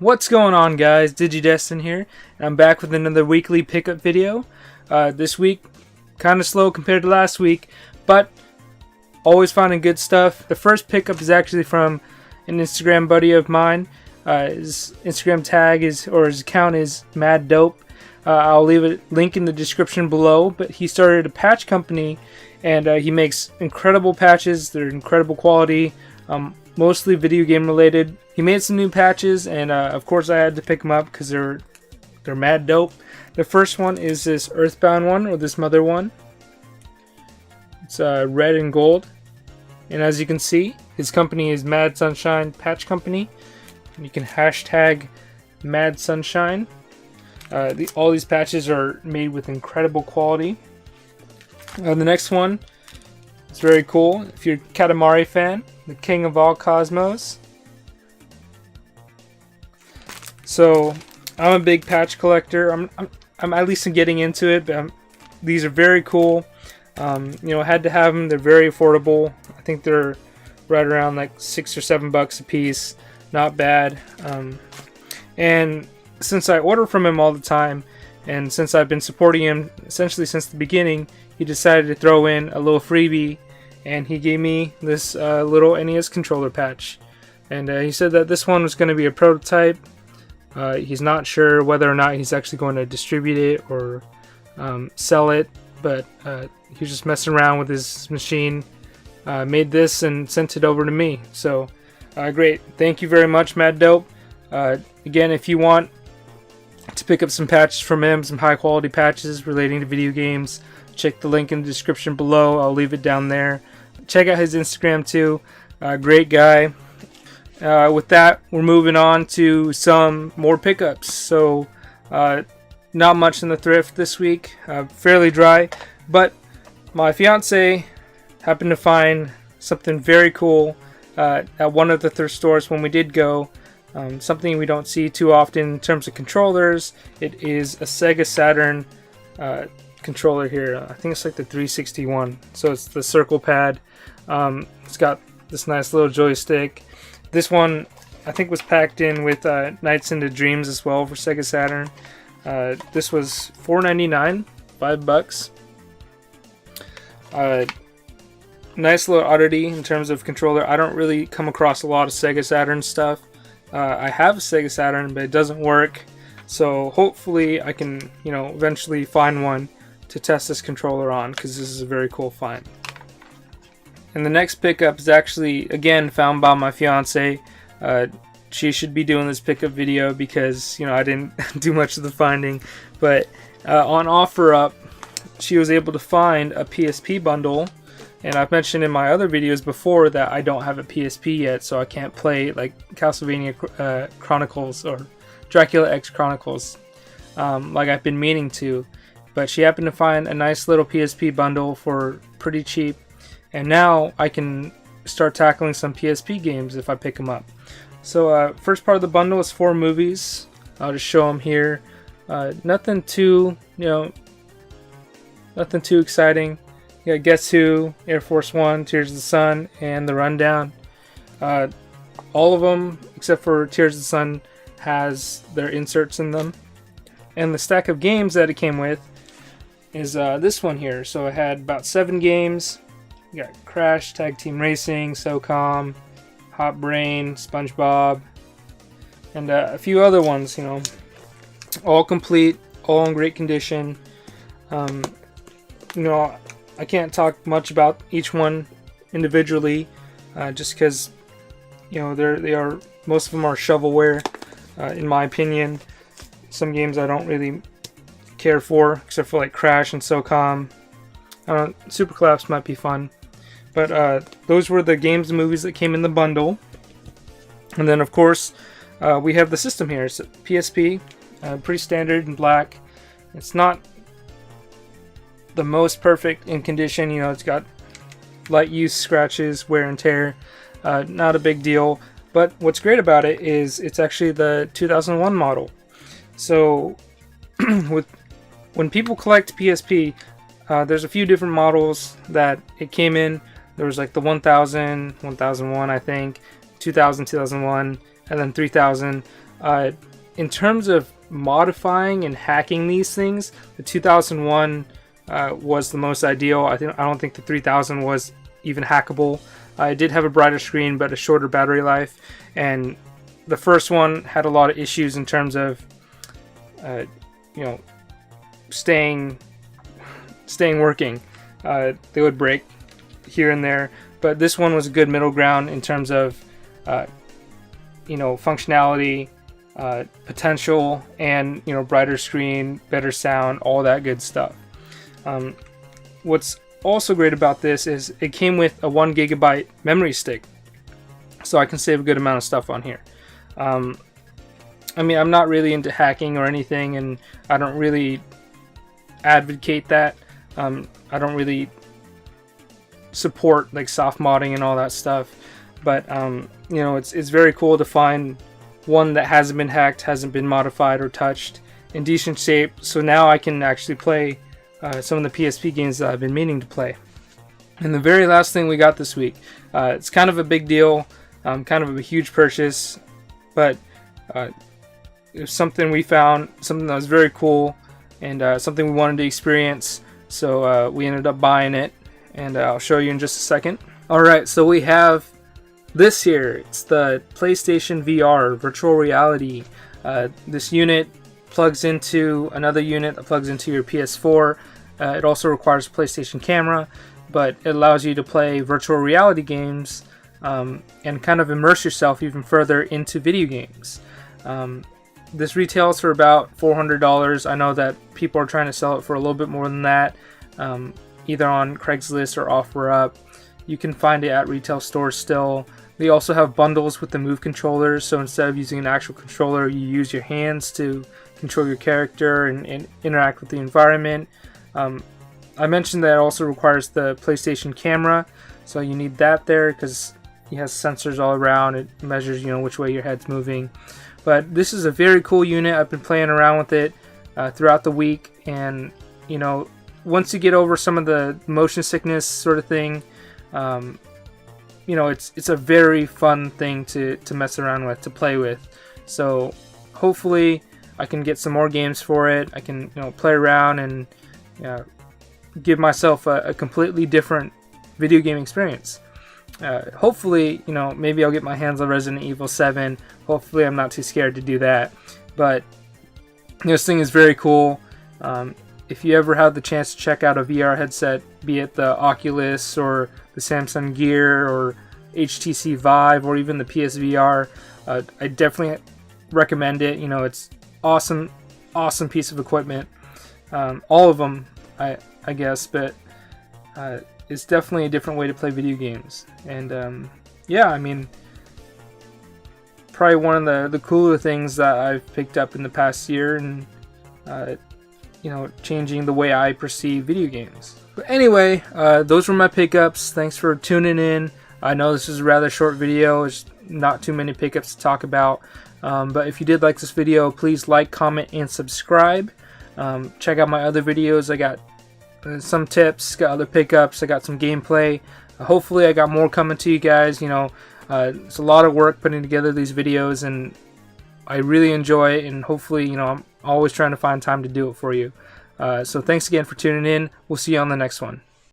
What's going on, guys? Digidesdan here, and I'm back with another weekly pickup video. This week, kind of slow compared to last week, but always finding good stuff. The first pickup is actually from an Instagram buddy of mine. His Instagram tag his account is Mad Dope. I'll leave a link in the description below, but he started a patch company, and he makes incredible patches. They're incredible quality, mostly video game related. He made some new patches, and of course I had to pick them up because they're mad dope. The first one is this Earthbound one, or this Mother one. It's red and gold, and as you can see, his company is Mad Sunshine Patch Company. You can hashtag Mad Sunshine. All these patches are made with incredible quality. The next one is very cool. If you're a Katamari fan, the king of all cosmos. So I'm a big patch collector. I'm at least getting into it, but these are very cool. Had to have them. They're very affordable. I think they're right around like $6 or $7 a piece. Not bad. And since I order from him all the time, and since I've been supporting him essentially since the beginning, he decided to throw in a little freebie, and he gave me this little NES controller patch. And he said that this one was going to be a prototype. He's not sure whether or not he's actually going to distribute it or sell it, but he was just messing around with his machine, made this and sent it over to me. So great. Thank you very much, Mad Dope. Again, if you want to pick up some patches from him, some high quality patches relating to video games, check the link in the description below. I'll leave it down there. Check out his Instagram too. Great guy. With that, we're moving on to some more pickups. So not much in the thrift this week, fairly dry, but my fiance happened to find something very cool at one of the thrift stores when we did go. Something we don't see too often in terms of controllers. It is a Sega Saturn controller here. I think it's like the 361. So it's the circle pad. It's got this nice little joystick. This one I think was packed in with Nights into Dreams as well for Sega Saturn. This was $4.99, $5. Nice little oddity in terms of controller. I don't really come across a lot of Sega Saturn stuff. I have a Sega Saturn, but it doesn't work. So hopefully I can, eventually find one to test this controller on, because this is a very cool find. And the next pickup is actually, again, found by my fiance. She should be doing this pickup video because, I didn't do much of the finding. But on OfferUp, she was able to find a PSP bundle. And I've mentioned in my other videos before that I don't have a PSP yet, so I can't play like Castlevania Chronicles or Dracula X Chronicles like I've been meaning to. But she happened to find a nice little PSP bundle for pretty cheap. And now I can start tackling some PSP games if I pick them up. So first part of the bundle is 4 movies. I'll just show them here. Nothing too exciting. You got Guess Who, Air Force One, Tears of the Sun, and The Rundown. All of them, except for Tears of the Sun, has their inserts in them. And the stack of games that it came with is this one here. So it had about 7 games. You got Crash, Tag Team Racing, SOCOM, Hot Brain, SpongeBob, and a few other ones, all complete, all in great condition. I can't talk much about each one individually, just because, most of them are shovelware, in my opinion. Some games I don't really care for, except for like Crash and SOCOM. Super Collapse might be fun. But those were the games and movies that came in the bundle. And then, of course, we have the system here. It's a PSP, pretty standard in black. It's not the most perfect in condition. It's got light use, scratches, wear and tear. Not a big deal. But what's great about it is it's actually the 2001 model. So when people collect PSP, there's a few different models that it came in. There was like the 1000, 1001, I think, 2000, 2001, and then 3000. In terms of modifying and hacking these things, the 2001 was the most ideal. I don't think the 3000 was even hackable. It did have a brighter screen but a shorter battery life, and the first one had a lot of issues in terms of staying working. They would break here and there, but this one was a good middle ground in terms of functionality, potential, and brighter screen, better sound, all that good stuff. What's also great about this is it came with a 1 gigabyte memory stick, so I can save a good amount of stuff on here. I'm not really into hacking or anything, and I don't really advocate that. I don't really support like soft modding and all that stuff, but it's very cool to find one that hasn't been hacked, hasn't been modified or touched, in decent shape. So now I can actually play some of the PSP games that I've been meaning to play. And the very last thing we got this week, it's kind of a big deal, kind of a huge purchase, but it was something we found, something that was very cool, and something we wanted to experience. So we ended up buying it, and I'll show you in just a second. Alright, so we have this here. It's the PlayStation VR virtual reality. This unit plugs into another unit that plugs into your PS4. It also requires a PlayStation camera, but it allows you to play virtual reality games and kind of immerse yourself even further into video games. This retails for about $400. I know that people are trying to sell it for a little bit more than that, either on Craigslist or OfferUp. You can find it at retail stores still. They also have bundles with the Move controllers, so instead of using an actual controller, you use your hands to control your character and interact with the environment. I mentioned that it also requires the PlayStation camera, so you need that there because it has sensors all around. It measures which way your head's moving. But this is a very cool unit. I've been playing around with it throughout the week, and once you get over some of the motion sickness sort of thing, it's a very fun thing to mess around with, to play with. So hopefully I can get some more games for it. I can play around and give myself a completely different video game experience. Hopefully, maybe I'll get my hands on Resident Evil 7. Hopefully I'm not too scared to do that. But this thing is very cool. If you ever have the chance to check out a VR headset, be it the Oculus or the Samsung Gear or HTC Vive or even the PSVR, I definitely recommend it. It's awesome piece of equipment. All of them, I guess, but it's definitely a different way to play video games. And probably one of the cooler things that I've picked up in the past year, and changing the way I perceive video games. But anyway, those were my pickups. Thanks for tuning in. I know this is a rather short video. There's not too many pickups to talk about. But if you did like this video, please like, comment, and subscribe. Check out my other videos. I got some tips, got other pickups, I got some gameplay. Hopefully I got more coming to you guys. It's a lot of work putting together these videos, and I really enjoy it, and hopefully I'm always trying to find time to do it for you. So thanks again for tuning in. We'll see you on the next one.